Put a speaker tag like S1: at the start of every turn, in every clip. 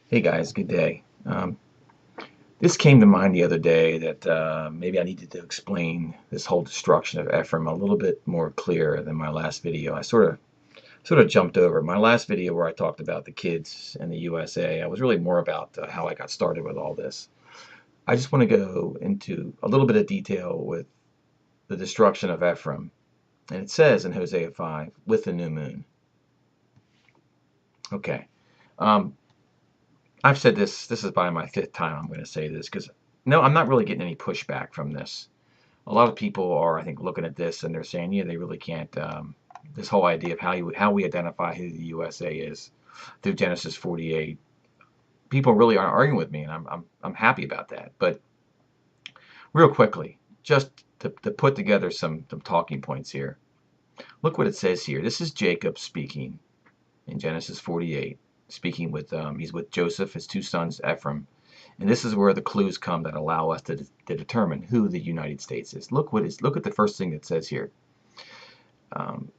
S1: Hey guys, good day. This came to mind the other day that maybe I needed to explain this whole destruction of Ephraim a little bit more clear than my last video. I sort of jumped over my last video where I talked about the kids and the USA. I was really more about how I got started with all this. I just want to go into a little bit of detail with the destruction of Ephraim, and it says in Hosea 5, with the new moon. Okay. Um, I've said this. This is probably my fifth time I'm going to say this because no, I'm not really getting any pushback from this. A lot of people are, I think, looking at this and they're saying, yeah, they really can't. This whole idea of how we identify who the USA is through Genesis 48. People really aren't arguing with me, and I'm happy about that. But real quickly, just to put together some talking points here. Look what it says here. This is Jacob speaking in Genesis 48, speaking with he's with Joseph, his two sons, Ephraim. And this is where the clues come that allow us to determine who the United States is. Look at the first thing it says here. Um,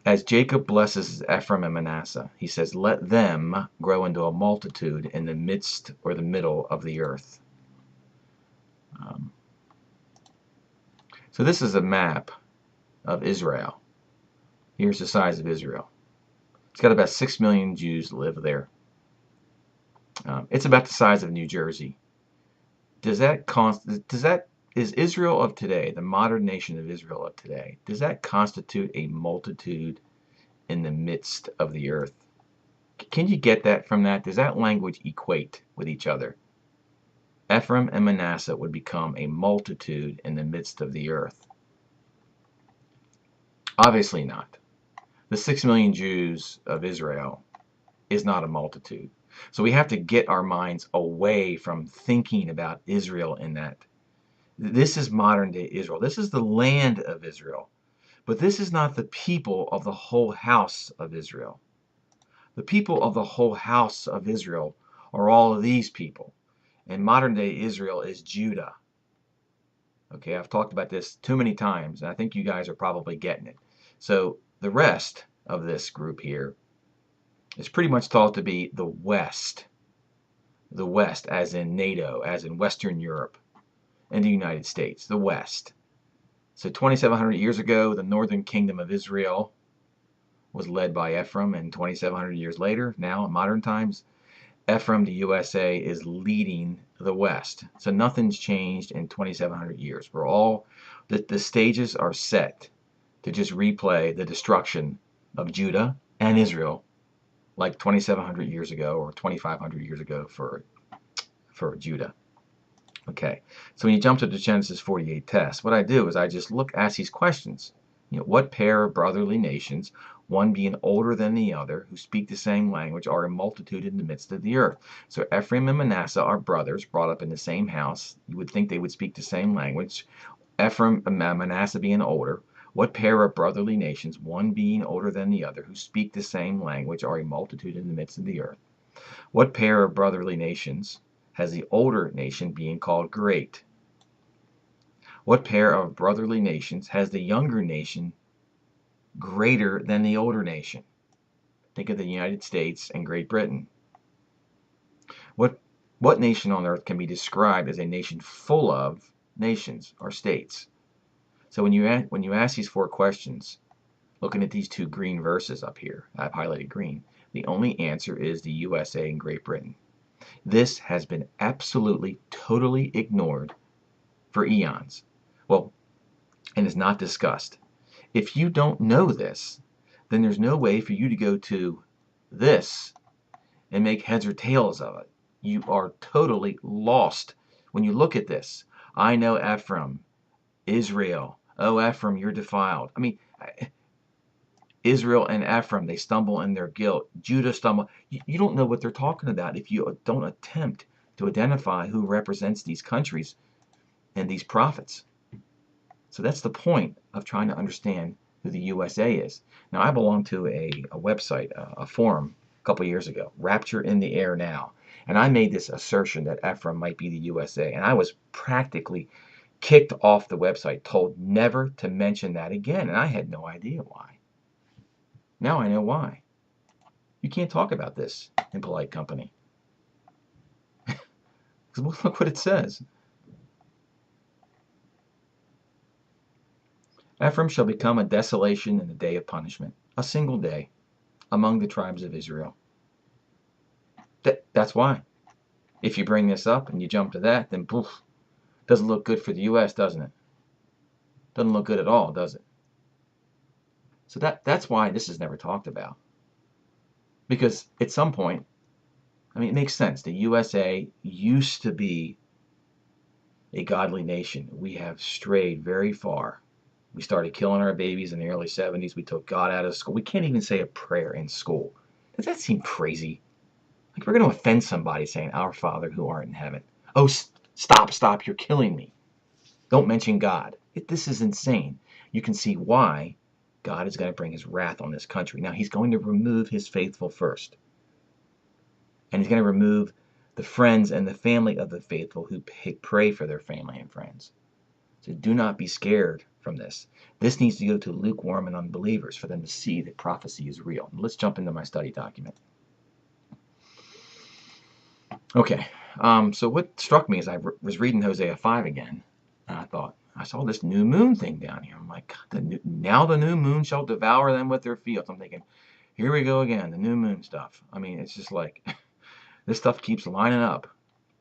S1: as Jacob blesses Ephraim and Manasseh, he says, "Let them grow into a multitude in the midst or the middle of the earth." Um, so this is a map of Israel. Here's the size of Israel. It's got about 6 million Jews live there. It's about the size of New Jersey. Does that is Israel of today, the modern nation of Israel of today, does that constitute a multitude in the midst of the earth? Can you get that from that? Does that language equate with each other? Ephraim and Manasseh would become a multitude in the midst of the earth. Obviously not. The 6 million Jews of Israel is not a multitude. So we have to get our minds away from thinking about Israel in that. This is modern day Israel. This is the land of Israel. But this is not the people of the whole house of Israel. The people of the whole house of Israel are all of these people. And modern day Israel is Judah. Okay, I've talked about this too many times, and I think you guys are probably getting it. So the rest of this group here is pretty much thought to be the West. The West, as in NATO, as in Western Europe, and the United States, the West. So 2,700 years ago, the northern kingdom of Israel was led by Ephraim, and 2,700 years later, now in modern times, Ephraim, the USA, is leading the West. So nothing's changed in 2,700 years. The stages are set to just replay the destruction of Judah and Israel like 2,700 years ago or 2,500 years ago for Judah. Okay, so when you jump to the Genesis 48 test, what I do is I just ask these questions. What pair of brotherly nations, one being older than the other, who speak the same language, are a multitude in the midst of the earth? So Ephraim and Manasseh are brothers, brought up in the same house. You would think they would speak the same language. Ephraim and Manasseh being older. What pair of brotherly nations, one being older than the other, who speak the same language, are a multitude in the midst of the earth? What pair of brotherly nations has the older nation being called great? What pair of brotherly nations has the younger nation greater than the older nation? Think of the United States and Great Britain. What nation on earth can be described as a nation full of nations or states? So when you ask these four questions, looking at these two green verses up here, I've highlighted green, the only answer is the USA and Great Britain. This has been absolutely, totally ignored for eons. Well, and is not discussed. If you don't know this, then there's no way for you to go to this and make heads or tails of it. You are totally lost when you look at this. I know Ephraim, Israel. Oh, Ephraim, you're defiled. I mean, Israel and Ephraim, they stumble in their guilt. Judah stumble. You don't know what they're talking about if you don't attempt to identify who represents these countries and these prophets. So that's the point of trying to understand who the USA is. Now, I belong to a website, a forum, a couple of years ago, Rapture in the Air Now. And I made this assertion that Ephraim might be the USA. And I was practically kicked off the website, told never to mention that again. And I had no idea why. Now I know why. You can't talk about this in polite company. Because look what it says. Ephraim shall become a desolation in the day of punishment, a single day among the tribes of Israel. That's why. If you bring this up and you jump to that, then poof, doesn't look good for the U.S., doesn't it? Doesn't look good at all, does it? So that's why this is never talked about. Because at some point, I mean, it makes sense. The USA used to be a godly nation. We have strayed very far. We started killing our babies in the early 70s. We took God out of school. We can't even say a prayer in school. Does that seem crazy? Like we're going to offend somebody saying, Our Father who art in heaven. Oh, stop, you're killing me. Don't mention God. This is insane. You can see why God is going to bring his wrath on this country. Now, he's going to remove his faithful first. And he's going to remove the friends and the family of the faithful who pray for their family and friends. So do not be scared from this. This needs to go to lukewarm and unbelievers for them to see that prophecy is real. Let's jump into my study document. Okay, so what struck me as I was reading Hosea 5 again, and I thought, I saw this new moon thing down here. I'm like, now the new moon shall devour them with their fields. I'm thinking, here we go again, the new moon stuff. I mean, it's just like, this stuff keeps lining up.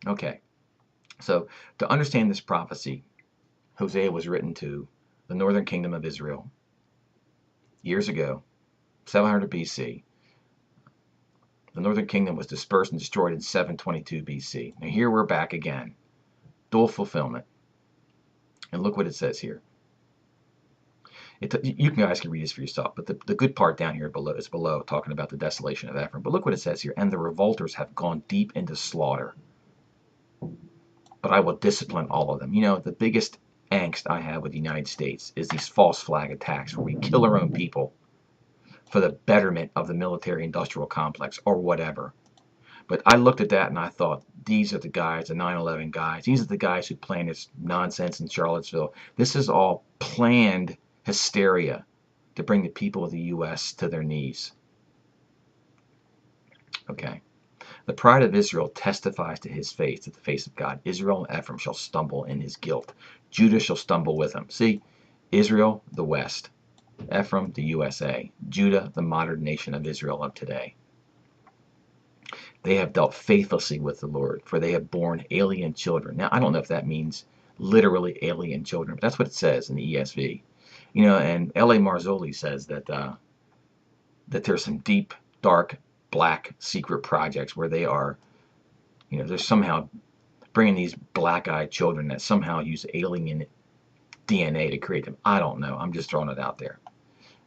S1: Okay, so to understand this prophecy, Hosea was written to the northern kingdom of Israel years ago, 700 BC. The northern kingdom was dispersed and destroyed in 722 BC. Now here we're back again. Dual fulfillment. And look what it says here. You guys can read this for yourself, but the good part down here is below, talking about the desolation of Ephraim. But look what it says here. And the revolters have gone deep into slaughter, but I will discipline all of them. You know, the biggest angst I have with the United States is these false flag attacks where we kill our own people for the betterment of the military-industrial complex or whatever. But I looked at that and I thought, these are the guys, the 9/11 guys. These are the guys who planned this nonsense in Charlottesville. This is all planned hysteria to bring the people of the U.S. to their knees. Okay. The pride of Israel testifies to his face, to the face of God. Israel and Ephraim shall stumble in his guilt. Judah shall stumble with him. See, Israel, the West. Ephraim, the USA. Judah, the modern nation of Israel of today. They have dealt faithlessly with the Lord, for they have borne alien children. Now, I don't know if that means literally alien children, but that's what it says in the ESV. You know, and L.A. Marzulli says that there's some deep, dark, black secret projects where they are, you know, they're somehow bringing these black-eyed children that somehow use alien DNA to create them. I don't know. I'm just throwing it out there.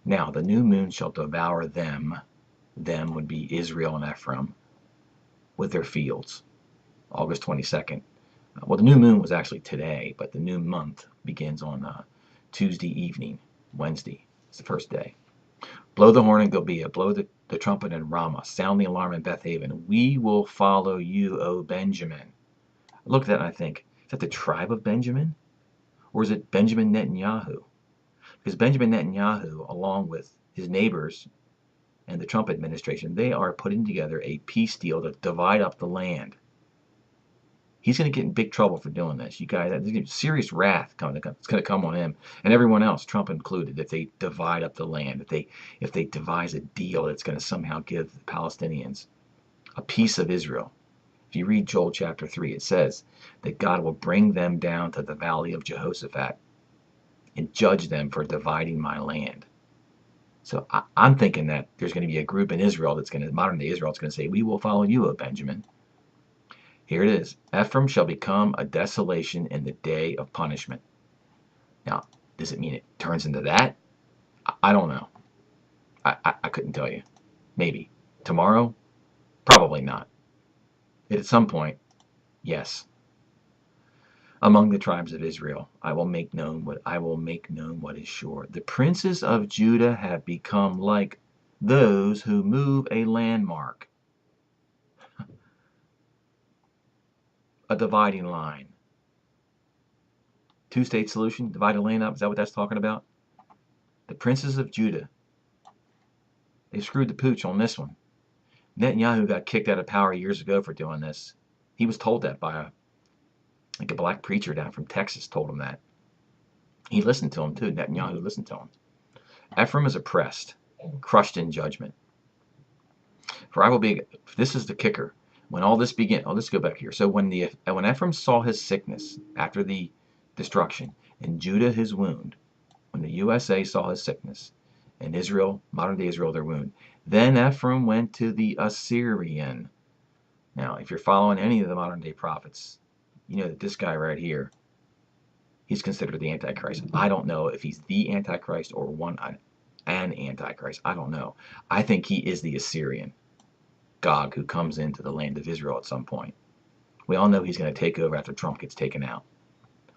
S1: Now, the new moon shall devour them. Them would be Israel and Ephraim with their fields. August 22nd. Well, the new moon was actually today, but the new month begins on Tuesday evening, Wednesday. It's the first day. Blow the horn in Gibeah, blow the trumpet in Ramah, sound the alarm in Bethaven. We will follow you, O Benjamin. I look at that and I think, is that the tribe of Benjamin? Or is it Benjamin Netanyahu? Because Benjamin Netanyahu, along with his neighbors and the Trump administration, they are putting together a peace deal to divide up the land. He's going to get in big trouble for doing this. You guys, there's serious wrath it's going to come on him and everyone else, Trump included, if they divide up the land, if they devise a deal that's going to somehow give the Palestinians a piece of Israel. If you read Joel chapter 3, it says that God will bring them down to the valley of Jehoshaphat and judge them for dividing my land. So I'm thinking that there's going to be a group in Israel that's going to, modern day Israel, that's going to say, we will follow you, O Benjamin. Here it is. Ephraim shall become a desolation in the day of punishment. Now, does it mean it turns into that? I don't know. I couldn't tell you. Maybe. Tomorrow? Probably not. At some point, yes. Among the tribes of Israel, I will make known what is sure. The princes of Judah have become like those who move a landmark, a dividing line. Two-state solution, divide the land up. Is that what that's talking about? The princes of Judah, they screwed the pooch on this one. Netanyahu got kicked out of power years ago for doing this. He was told that by Like a black preacher down from Texas told him that. He listened to him too. Netanyahu listened to him. Ephraim is oppressed, crushed in judgment. For I will be. This is the kicker. When all this began, let's go back here. So when Ephraim saw his sickness after the destruction, and Judah his wound, when the USA saw his sickness, and Israel, modern day Israel, their wound, then Ephraim went to the Assyrian. Now, if you're following any of the modern day prophets, you know that this guy right here, he's considered the Antichrist. I don't know if he's the Antichrist or an Antichrist. I don't know. I think he is the Assyrian, Gog, who comes into the land of Israel at some point. We all know he's going to take over after Trump gets taken out.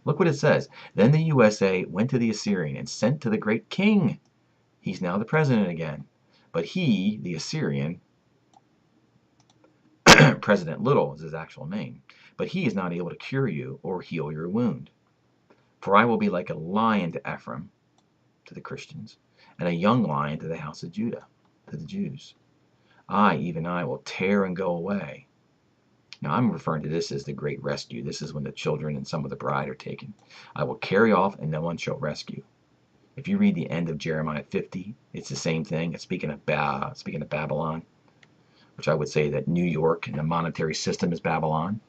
S1: Look what it says. Then the USA went to the Assyrian and sent to the great king. He's now the president again. But he, the Assyrian, President Little is his actual name, but he is not able to cure you or heal your wound. For I will be like a lion to Ephraim, to the Christians, and a young lion to the house of Judah, to the Jews. Even I, will tear and go away. Now I'm referring to this as the great rescue. This is when the children and some of the bride are taken. I will carry off and no one shall rescue. If you read the end of Jeremiah 50, it's the same thing. It's speaking of Babylon, which I would say that New York and the monetary system is Babylon.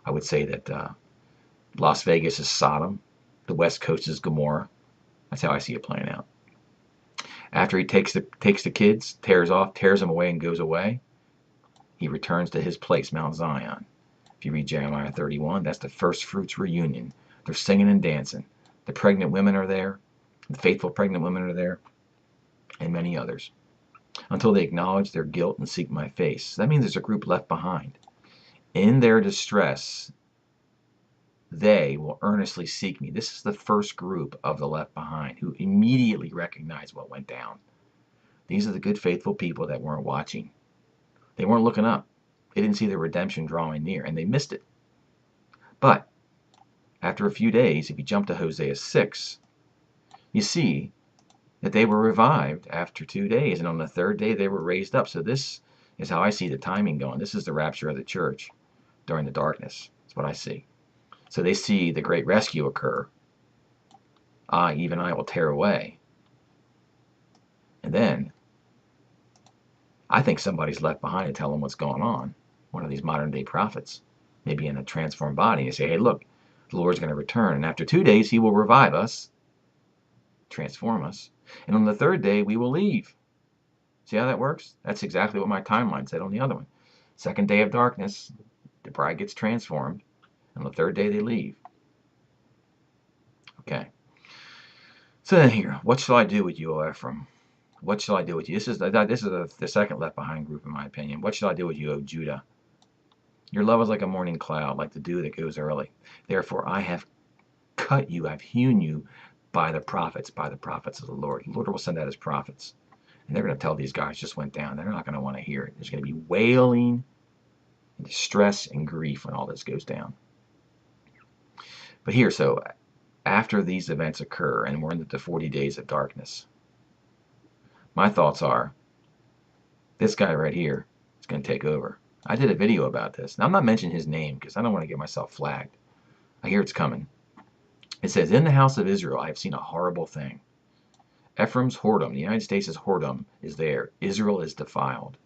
S1: I would say that Las Vegas is Sodom. The West Coast is Gomorrah. That's how I see it playing out. After he takes the kids, tears them away and goes away, he returns to his place, Mount Zion. If you read Jeremiah 31, that's the Firstfruits Reunion. They're singing and dancing. The pregnant women are there. The faithful pregnant women are there. And many others. Until they acknowledge their guilt and seek my face. That means there's a group left behind. In their distress, they will earnestly seek me. This is the first group of the left behind who immediately recognize what went down. These are the good, faithful people that weren't watching. They weren't looking up. They didn't see the redemption drawing near, and they missed it. But after a few days, if you jump to Hosea 6, you see that they were revived after 2 days, and on the third day they were raised up. So this is how I see the timing going. This is the rapture of the church during the darkness. That's what I see. So they see the great rescue occur. Even I will tear away. And then I think somebody's left behind to tell them what's going on. One of these modern day prophets, maybe in a transformed body, and say, hey, look, the Lord's going to return. And after 2 days, he will revive us, transform us. And on the third day, we will leave. See how that works? That's exactly what my timeline said on the other one. Second day of darkness, the bride gets transformed. On the third day, they leave. Okay. So then here, what shall I do with you, O Ephraim? What shall I do with you? This is the second left behind group, in my opinion. What shall I do with you, O Judah? Your love is like a morning cloud, like the dew that goes early. Therefore, I have cut you, I've hewn you by the prophets of the Lord. The Lord will send out his prophets. And they're going to tell these guys just went down. They're not going to want to hear it. There's going to be wailing, and distress, and grief when all this goes down. But here, so after these events occur, and we're in the 40 days of darkness, my thoughts are, this guy right here is going to take over. I did a video about this. Now, I'm not mentioning his name because I don't want to get myself flagged. I hear it's coming. It says, in the house of Israel, I have seen a horrible thing. Ephraim's whoredom, the United States' whoredom, is there. Israel is defiled.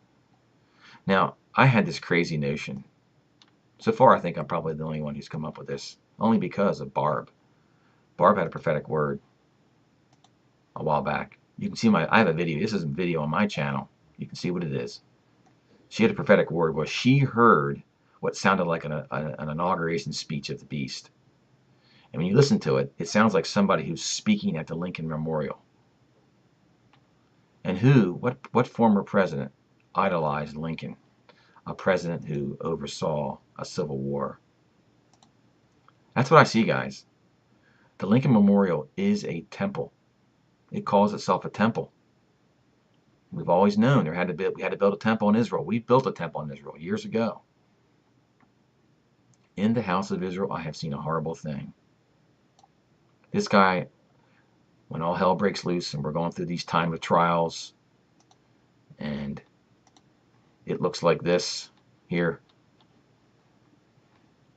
S1: Now, I had this crazy notion. So far, I think I'm probably the only one who's come up with this, only because of Barb. Barb had a prophetic word a while back. You can see I have a video. This is a video on my channel. You can see what it is. She had a prophetic word where she heard what sounded like an inauguration speech of the beast. And when you listen to it, it sounds like somebody who's speaking at the Lincoln Memorial. And what former president idolized Lincoln? A president who oversaw a civil war. That's what I see, guys. The Lincoln Memorial is a temple. It calls itself a temple. We've always known we had to build a temple in Israel. We built a temple in Israel years ago. In the house of Israel, I have seen a horrible thing. This guy, when all hell breaks loose and we're going through these time of trials, and it looks like this here.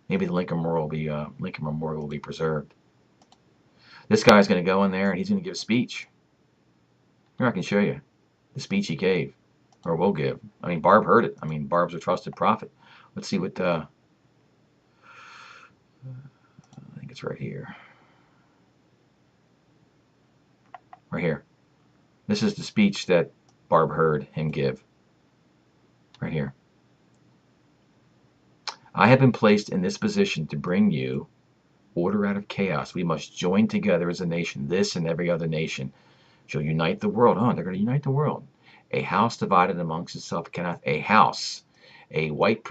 S1: Maybe the Lincoln Memorial will be preserved. This guy's going to go in there and he's going to give a speech. Here, I can show you the speech he gave, or will give. I mean, Barb heard it. I mean, Barb's a trusted prophet. Let's see what, I think it's right here. Right here. This is the speech that Barb heard him give. Right here. I have been placed in this position to bring you order out of chaos. We must join together as a nation. This and every other nation shall unite the world. Oh, they're going to unite the world. A house divided amongst itself cannot. A house, a white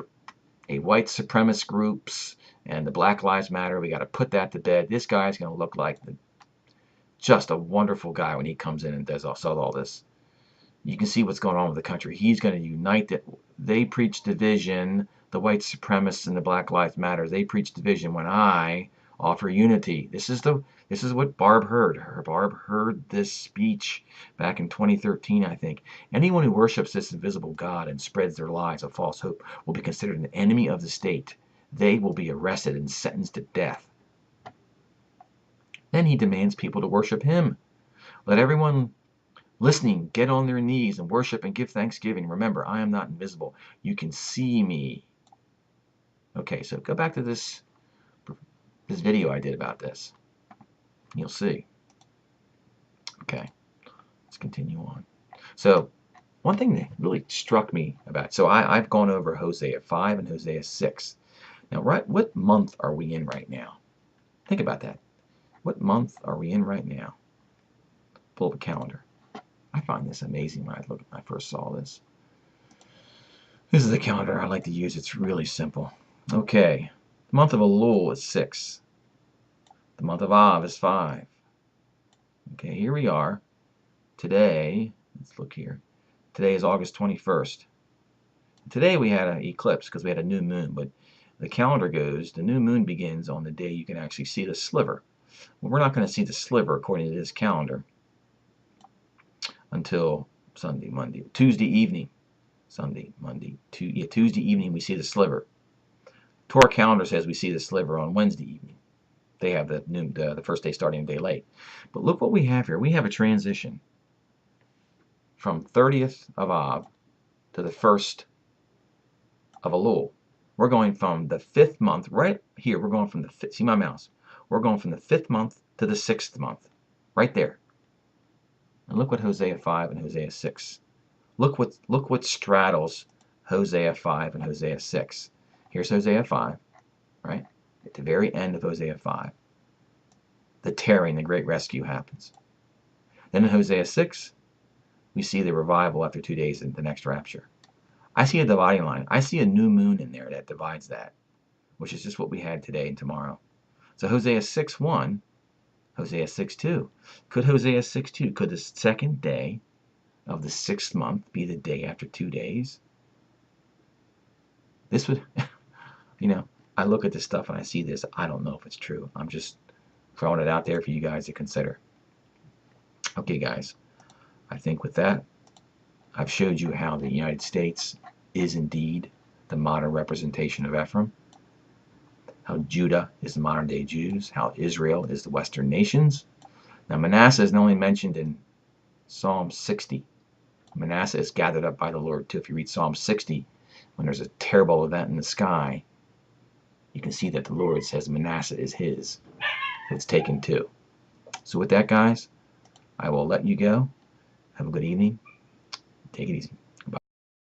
S1: supremacist groups and the Black Lives Matter. We got to put that to bed. This guy's going to look like just a wonderful guy when he comes in and does all this. You can see what's going on with the country. He's going to unite it. They preach division. The white supremacists and the Black Lives Matter. They preach division when I offer unity. This is what Barb heard. Barb heard this speech back in 2013, I think. Anyone who worships this invisible God and spreads their lies of false hope will be considered an enemy of the state. They will be arrested and sentenced to death. Then he demands people to worship him. Let everyone listening get on their knees and worship and give thanksgiving. Remember, I am not invisible. You can see me. Okay, so go back to this video I did about this. You'll see. Okay, let's continue on. So one thing that really struck me about, so I've gone over Hosea 5 and Hosea 6. Now, what month are we in right now? Think about that. What month are we in right now? Pull up a calendar. I find this amazing when I first saw this. This is the calendar I like to use. It's really simple. Okay, the month of Elul is 6. The month of Av is 5. Okay, here we are. Today, let's look here. Today is August 21st. Today we had an eclipse because we had a new moon, but the calendar goes, the new moon begins on the day you can actually see the sliver. Well, we're not going to see the sliver according to this calendar until Tuesday evening. Tuesday evening we see the sliver. Torah calendar says we see the sliver on Wednesday evening. They have the first day starting a day late. But look what we have here. We have a transition from 30th of Av to the 1st of Elul. We're going from the 5th month, right here, we're going from the 5th, see my mouse? We're going from the 5th month to the 6th month, right there. And look what Hosea 5 and Hosea 6. Look what straddles Hosea 5 and Hosea 6. Here's Hosea 5, right? At the very end of Hosea 5, the tearing, the great rescue happens. Then in Hosea 6, we see the revival after 2 days in the next rapture. I see a dividing line. I see a new moon in there that divides that, which is just what we had today and tomorrow. So Hosea 6:1, Hosea 6:2. Could Hosea 6:2, could the second day of the 6th month be the day after 2 days? This would, I look at this stuff and I see this. I don't know if it's true. I'm just throwing it out there for you guys to consider. Okay, guys. I think with that, I've showed you how the United States is indeed the modern representation of Ephraim, how Judah is the modern day Jews, how Israel is the Western nations. Now Manasseh is only mentioned in Psalm 60. Manasseh is gathered up by the Lord too. If you read Psalm 60, when there's a terrible event in the sky, you can see that the Lord says Manasseh is his. It's taken too. So with that, guys, I will let you go. Have a good evening. Take it easy.